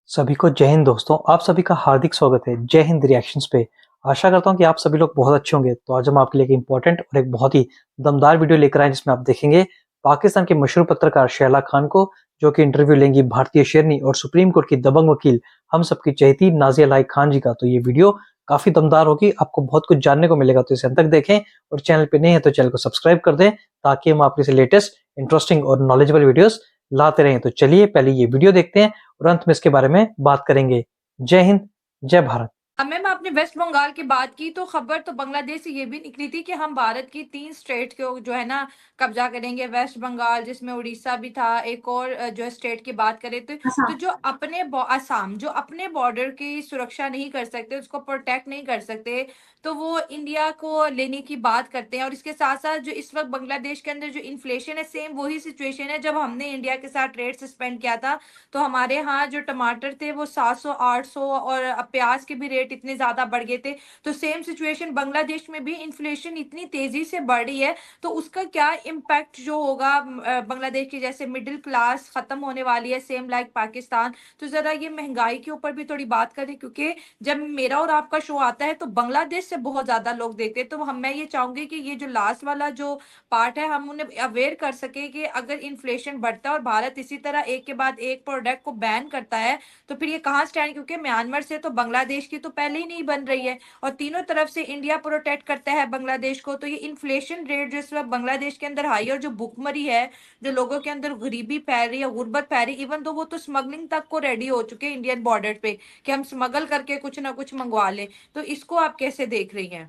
सभी को जय हिंद दोस्तों। आप सभी का हार्दिक स्वागत है जय हिंद रिएक्शंस पे। आशा करता हूँ कि आप सभी लोग बहुत अच्छे होंगे। तो आज हम आपके लिए एक इम्पोर्टेंट और एक बहुत ही दमदार वीडियो लेकर आए जिसमें आप देखेंगे पाकिस्तान के मशहूर पत्रकार शैला खान को, जो कि इंटरव्यू लेंगी भारतीय शेरनी और सुप्रीम कोर्ट की दबंग वकील हम सबकी चहेती नाजिया लाइक खान जी का। तो ये वीडियो काफी दमदार होगी, आपको बहुत कुछ जानने को मिलेगा। तो इसे अंत तक देखें और चैनल पे नए हैं तो चैनल को सब्सक्राइब कर दें ताकि हम आपके लेटेस्ट इंटरेस्टिंग और नॉलेजेबल वीडियोस लाते रहें। तो चलिए पहले ये वीडियो देखते हैं और अंत में इसके बारे में बात करेंगे। जय हिंद, जय भारत। मैम आपने वेस्ट बंगाल की बात की तो खबर तो बांग्लादेश से ये भी निकली थी कि हम भारत की 3 स्टेट को जो है ना कब्जा करेंगे। वेस्ट बंगाल जिसमें उड़ीसा भी था, एक और जो है स्टेट की बात करें तो जो अपने असम जो अपने बॉर्डर की सुरक्षा नहीं कर सकते, उसको प्रोटेक्ट नहीं कर सकते, तो वो इंडिया को लेने की बात करते हैं। और इसके साथ साथ जो इस वक्त बांग्लादेश के अंदर जो इन्फ्लेशन है, सेम वही सिचुएशन है जब हमने इंडिया के साथ ट्रेड सस्पेंड किया था। तो हमारे यहाँ जो टमाटर थे वो 700 800 और प्याज के भी रेट इतने ज्यादा बढ़ गए थे। तो सेम सिचुएशन बांग्लादेश में भी इन्फ्लेशन इतनी तेजी से बढ़ रही है, तो उसका क्या इम्पैक्ट जो होगा बांग्लादेश की जैसे मिडिल क्लास खत्म होने वाली है, सेम लाइक पाकिस्तान। तो जरा ये महंगाई के ऊपर भी थोड़ी बात करें, क्योंकि जब मेरा और आपका शो आता है तो बांग्लादेश से बहुत ज्यादा लोग देखते हैं। तो मैं ये चाहूंगी कि ये जो लास्ट वाला जो पार्ट है हम उन्हें अवेयर कर सके कि अगर इन्फ्लेशन बढ़ता है और भारत इसी तरह एक के बाद एक प्रोडक्ट को बैन करता है तो फिर ये कहाँ स्टैंड, क्योंकि म्यांमार से तो बांग्लादेश की तो पहले ही नहीं बन रही है और तीनों तरफ से इंडिया प्रोटेक्ट करता है बांग्लादेश को। तो ये इन्फ्लेशन रेट जो इस वक्त बांग्लादेश के अंदर हाई और जो भुखमरी है, जो लोगों के अंदर गरीबी फैल रही है, गुर्बत फैल रही है, इवन तो वो तो स्मगलिंग तक को रेडी हो चुके हैं इंडियन बॉर्डर पे कि हम स्मगल करके कुछ ना कुछ मंगवा लें। तो इसको आप कैसे देख रही हैं?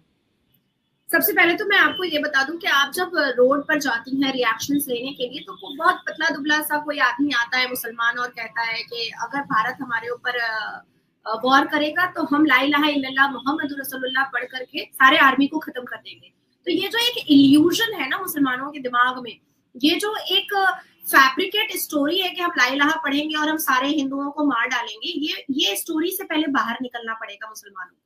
सबसे पहले तो मैं आपको ये बता दूं कि आप जब रोड पर जाती हैं रिएक्शंस लेने के लिए तो बहुत पतला दुबला सा कोई आदमी आता है मुसलमान और कहता है कि अगर भारत हमारे ऊपर वॉर करेगा तो हम ला इलाहा इल्लल्लाह मुहम्मद रसूलुल्लाह पढ़ करके सारे आर्मी को खत्म कर देंगे। तो ये जो एक इल्यूजन है ना मुसलमानों के दिमाग में, ये जो एक फैब्रिकेट स्टोरी है कि हम ला इलाहा पढ़ेंगे और हम सारे हिंदुओं को मार डालेंगे, ये स्टोरी से पहले बाहर निकलना पड़ेगा मुसलमानों को।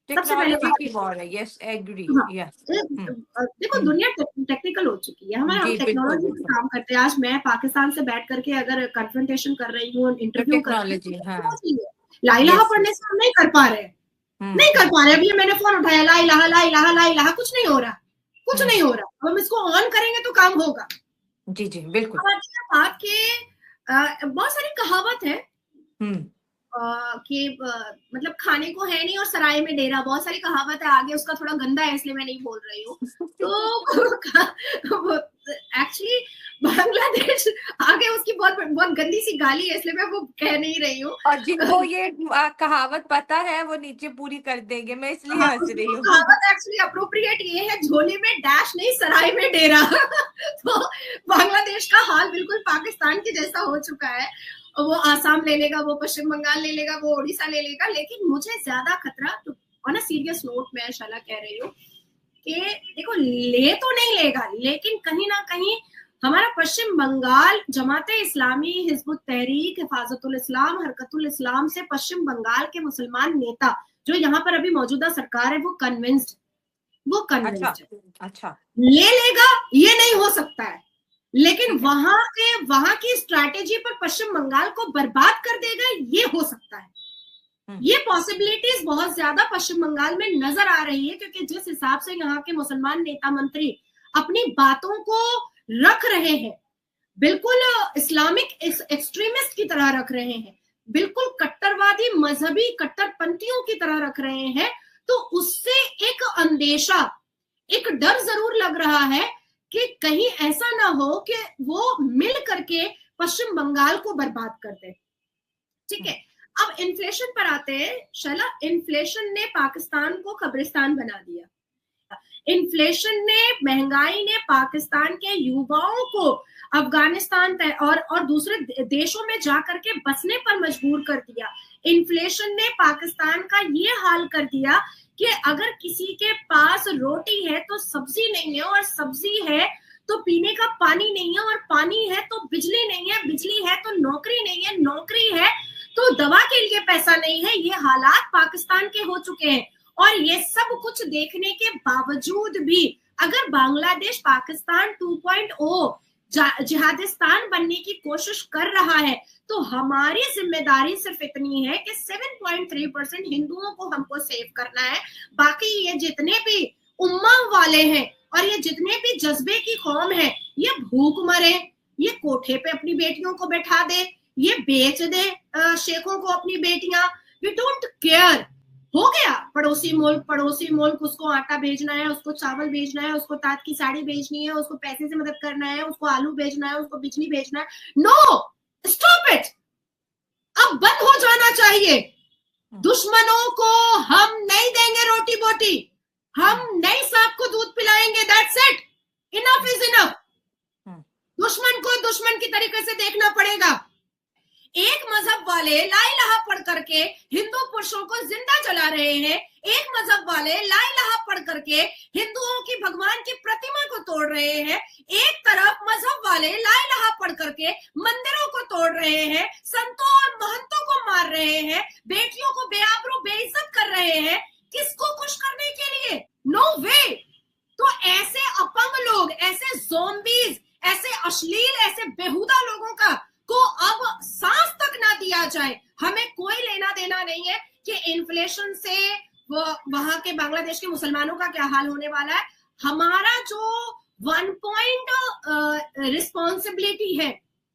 सबसे पहले की वॉर है, यस एग्री, हाँ, यस। देखो दुनिया टेक्निकल हो चुकी है, हमारा हम टेक्नोलॉजी पे काम करते हैं। आज मैं पाकिस्तान से बैठ करके अगर कन्फ्रंटेशन कर रही हूँ, इंटरव्यू कर रही हूँ, ला इलाहा पढ़ने से हम नहीं कर पा रहे, नहीं कर पा रहे। अभी मैंने फोन उठाया, ला इलाहा ला इलाहा ला इलाहा, कुछ नहीं हो रहा, कुछ नहीं हो रहा। हम इसको ऑन करेंगे तो काम होगा। जी जी बिल्कुल। बात के बहुत सारी कहावत है कि मतलब खाने को है नहीं और सराय में डेरा, बहुत सारी कहावत है। आगे उसका थोड़ा गंदा है इसलिए मैं नहीं बोल रही हूँ। तो एक्चुअली बांग्लादेश आगे उसकी बहुत बहुत गंदी सी गाली है, इसलिए मैं वो कह नहीं रही हूँ। और जिनको ये कहावत पता है वो नीचे पूरी कर देंगे, मैं इसलिए हंस रही हूँ। कहावत एक्चुअली अप्रोप्रिएट ये है, झोले में डैश नहीं सराय में डेरा। तो बांग्लादेश का हाल बिल्कुल पाकिस्तान के जैसा हो चुका है। वो आसाम ले लेगा, वो पश्चिम बंगाल ले लेगा, वो उड़ीसा ले लेगा। लेकिन मुझे ज्यादा खतरा, तो ऑन अ सीरियस नोट मैं शैला कह रही हूँ कि देखो ले तो नहीं लेगा, लेकिन कहीं ना कहीं हमारा पश्चिम बंगाल जमाते इस्लामी, हिजबुत तहरीक, हिफाजतुल इस्लाम, हरकतुल इस्लाम से पश्चिम बंगाल के मुसलमान नेता जो यहाँ पर अभी मौजूदा सरकार है वो कन्विंस्ड अच्छा ले लेगा, ये नहीं हो सकता है। लेकिन वहां की स्ट्रैटेजी पर पश्चिम बंगाल को बर्बाद कर देगा, ये हो सकता है। ये पॉसिबिलिटीज बहुत ज्यादा पश्चिम बंगाल में नजर आ रही है, क्योंकि जिस हिसाब से यहाँ के मुसलमान नेता मंत्री अपनी बातों को रख रहे हैं, बिल्कुल इस्लामिक एक्सट्रीमिस्ट की तरह रख रहे हैं, बिल्कुल कट्टरवादी मजहबी कट्टरपंथियों की तरह रख रहे हैं। तो उससे एक अंदेशा, एक डर जरूर लग रहा है कि कहीं ऐसा ना हो कि वो मिल करके पश्चिम बंगाल को बर्बाद कर दे। ठीक है, अब इन्फ्लेशन पर आते हैं शैला। इन्फ्लेशन ने पाकिस्तान को कब्रिस्तान बना दिया। इन्फ्लेशन ने, महंगाई ने पाकिस्तान के युवाओं को अफगानिस्तान और दूसरे देशों में जाकर के बसने पर मजबूर कर दिया। इन्फ्लेशन ने पाकिस्तान का ये हाल कर दिया कि अगर किसी के पास रोटी है तो सब्जी नहीं है, और सब्जी है तो पीने का पानी नहीं है, और पानी है तो बिजली नहीं है, बिजली है तो नौकरी नहीं है, नौकरी है तो दवा के लिए पैसा नहीं है। ये हालात पाकिस्तान के हो चुके हैं। और ये सब कुछ देखने के बावजूद भी अगर बांग्लादेश पाकिस्तान 2.0 जिहादिस्तान बनने की कोशिश कर रहा है, तो हमारी जिम्मेदारी सिर्फ इतनी है कि 7.3% हिंदुओं को हमको सेव करना है। बाकी ये जितने भी उम्मा वाले हैं और ये जितने भी जज्बे की कौम है, ये भूख मरे, ये कोठे पे अपनी बेटियों को बैठा दे, ये बेच दे शेखों को अपनी बेटियां, वी डोंट केयर। हो गया पड़ोसी मुल्क उसको आटा भेजना है, उसको चावल भेजना है, उसको तात की साड़ी भेजनी है, उसको पैसे से मदद करना है, उसको आलू भेजना है, उसको बिजली भेजना है। No, stop it. अब बंद हो जाना चाहिए। दुश्मनों को हम नहीं देंगे रोटी बोटी, हम नहीं सांप को दूध पिलाएंगे। That's it, enough is enough. दुश्मन को दुश्मन की तरीके से देखना पड़ेगा। एक मजहब वाले ला इलाहा पढ़ करके हिंदू पुरुषों को जिंदा जला रहे हैं, एक मजहब वाले ला इलाहा पढ़ करके हिंदुओं की भगवान की प्रतिमा को तोड़ रहे हैं, एक तरफ मजहब वाले ला इलाहा पढ़ करके मंदिरों को तोड़ रहे हैं, संतों और महंतों को मार रहे हैं, बेटियों को बेआबरू बेइज्जत कर रहे हैं। किसको खुश करने के लिए? नो वे। तो ऐसे अपंग लोग, ऐसे ज़ॉम्बीज, ऐसे अश्लील, ऐसे बेहुदा लोगों का को अब सांस तक ना दिया जाए। हमें कोई लेना देना नहीं है कि इन्फ्लेशन से वहां के बांग्लादेश के मुसलमानों का क्या हाल होने वाला है। हमारा जो 1 पॉइंट रिस्पॉन्सिबिलिटी है,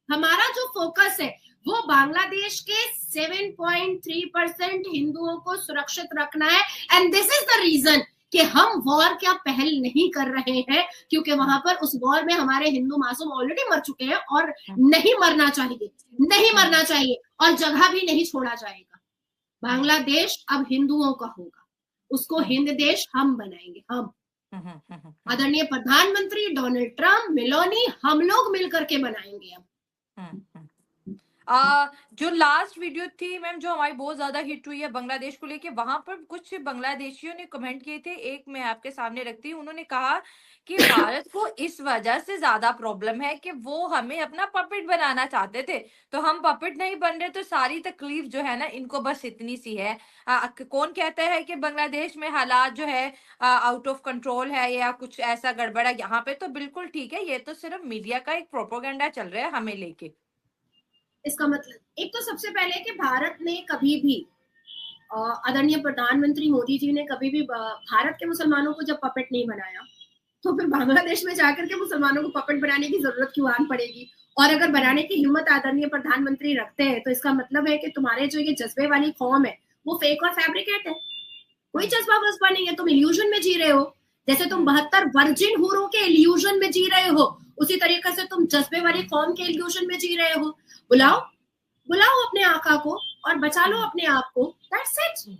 हमारा जो फोकस है, वो बांग्लादेश के 7.3% हिंदुओं को सुरक्षित रखना है। And this is the reason कि हम वॉर क्या पहल नहीं कर रहे हैं, क्योंकि वहां पर उस वॉर में हमारे हिंदू मासूम ऑलरेडी मर चुके हैं और नहीं मरना चाहिए, नहीं मरना चाहिए, और जगह भी नहीं छोड़ा जाएगा। बांग्लादेश अब हिंदुओं का होगा, उसको हिंद देश हम बनाएंगे। हम आदरणीय प्रधानमंत्री डोनाल्ड ट्रंप, मेलोनी, हम लोग मिलकर के बनाएंगे अब। जो लास्ट वीडियो थी मैम, जो हमारी बहुत ज्यादा हिट हुई है बांग्लादेश को लेके, वहां पर कुछ बांग्लादेशियों ने कमेंट किए थे। एक मैं आपके सामने रखती हूँ। उन्होंने कहा कि भारत को इस वजह से ज्यादा प्रॉब्लम है कि वो हमें अपना पपेट बनाना चाहते थे, तो हम पपेट नहीं बन रहे, तो सारी तकलीफ जो है ना इनको बस इतनी सी है। कौन कहता है कि बांग्लादेश में हालात जो है आउट ऑफ कंट्रोल है या कुछ ऐसा गड़बड़ है? यहाँ पे तो बिल्कुल ठीक है। ये तो सिर्फ मीडिया का एक प्रोपोगेंडा चल रहा है हमें लेके। इसका मतलब एक तो सबसे पहले कि भारत ने कभी भी, आदरणीय प्रधानमंत्री मोदी जी ने कभी भी भारत के मुसलमानों को जब पपेट नहीं बनाया, तो फिर बांग्लादेश में जाकर के मुसलमानों को पपेट बनाने की जरूरत क्यों आन पड़ेगी? और अगर बनाने की हिम्मत आदरणीय प्रधानमंत्री रखते हैं, तो इसका मतलब है कि तुम्हारे जो ये जज्बे वाली कौम है वो फेक और फैब्रिकेट है। कोई जज्बा वज्बा नहीं है, तुम इल्यूजन में जी रहे हो। जैसे तुम 72 वर्जिन हूरों के इल्यूजन में जी रहे हो, उसी तरीके से तुम जज्बे वाली कौम के इल्यूजन में जी रहे हो। बुलाओ अपने आका को और बचा लो अपने आप को। That's it.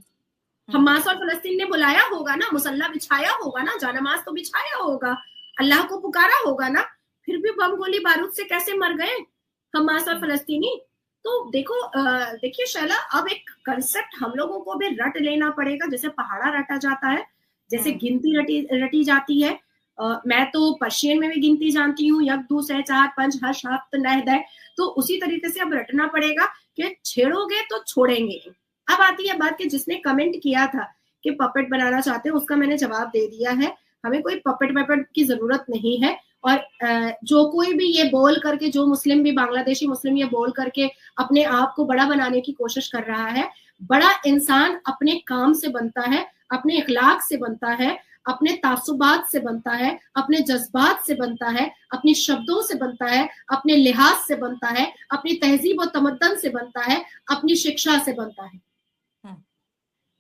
हमास और फलस्तीन ने बुलाया होगा ना, मुसल्ला बिछाया होगा ना, जानमाज तो बिछाया होगा, अल्लाह को पुकारा होगा ना, फिर भी बम गोली बारूद से कैसे मर गए हमास और फलस्तीनी? तो देखिए शैला, अब एक कंसेप्ट हम लोगों को भी रट लेना पड़ेगा। जैसे पहाड़ा रटा जाता है, जैसे गिनती रटी जाती है। मैं तो पर्शियन में भी गिनती जानती हूँ, 1 2 3 4 5 हर्ष हफ्त नहदय। तो उसी तरीके से अब रटना पड़ेगा कि छेड़ोगे तो छोड़ेंगे। अब आती है बात कि जिसने कमेंट किया था कि पपेट बनाना चाहते हैं, उसका मैंने जवाब दे दिया है। हमें कोई पपेट की जरूरत नहीं है। और जो कोई भी ये बोल करके, जो मुस्लिम भी, बांग्लादेशी मुस्लिम ये बोल करके अपने आप को बड़ा बनाने की कोशिश कर रहा है, बड़ा इंसान अपने काम से बनता है, अपने इखलाक से बनता है, अपने तासुबात से बनता है, अपने जज्बात से बनता है, अपने शब्दों से बनता है, अपने लिहाज से बनता है, अपनी तहजीब और तमद्दन से बनता है, अपनी शिक्षा से बनता है।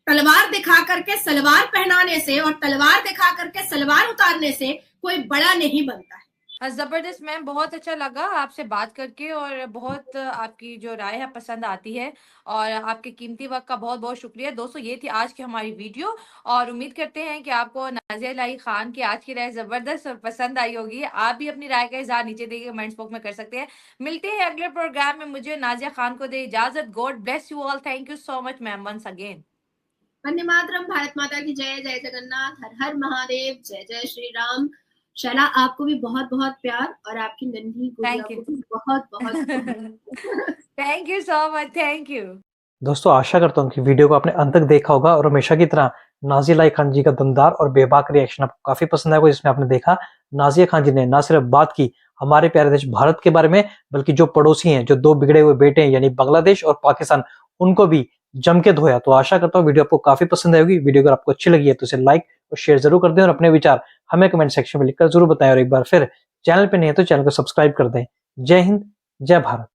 तलवार दिखा करके सलवार पहनाने से और तलवार दिखा करके सलवार उतारने से कोई बड़ा नहीं बनता है। जबरदस्त मैम, बहुत अच्छा लगा आपसे बात करके, और बहुत आपकी जो राय है पसंद आती है, और आपके कीमती वक्त का बहुत बहुत शुक्रिया। दोस्तों, ये थी आज की हमारी वीडियो, और उम्मीद करते हैं कि आपको नाज़िया इलाही खान की आज की राय जबरदस्त और पसंद आई होगी। आप भी अपनी राय का इजहार नीचे दिए कमेंट्स बॉक्स में कर सकते हैं। मिलते हैं अगले प्रोग्राम में। मुझे नाज़िया खान को दे इजाजत। God bless you all. Thank you so much ma'am once again. वंदे मातरम। भारत माता की जय। जय जगन्नाथ। हर हर महादेव। जय जय श्री राम। शैला, आपको भी बहुत बहुत प्यार, और आपकी नन्ही गुड़िया को भी बहुत बहुत thank you so much. Thank you दोस्तों। आशा करता हूँ कि वीडियो को आपने अंत तक देखा होगा, और हमेशा की तरह नाज़िया इलाही खान जी का दमदार और बेबाक रिएक्शन आपको काफी पसंद आएगा। जिसमें आपने देखा नाज़िया खान जी ने न सिर्फ बात की हमारे प्यारे देश भारत के बारे में, बल्कि जो पड़ोसी हैं, जो दो बिगड़े हुए बेटे हैं यानी बांग्लादेश और पाकिस्तान, उनको भी जम के धोया। तो आशा करता हूँ वीडियो आपको काफी पसंद आएगी। वीडियो अगर आपको अच्छी लगी है तो इसे लाइक और शेयर जरूर कर दें और अपने विचार हमें कमेंट सेक्शन में लिखकर जरूर बताएं। और एक बार फिर चैनल पे नहीं है तो चैनल को सब्सक्राइब कर दें। जय हिंद, जय भारत।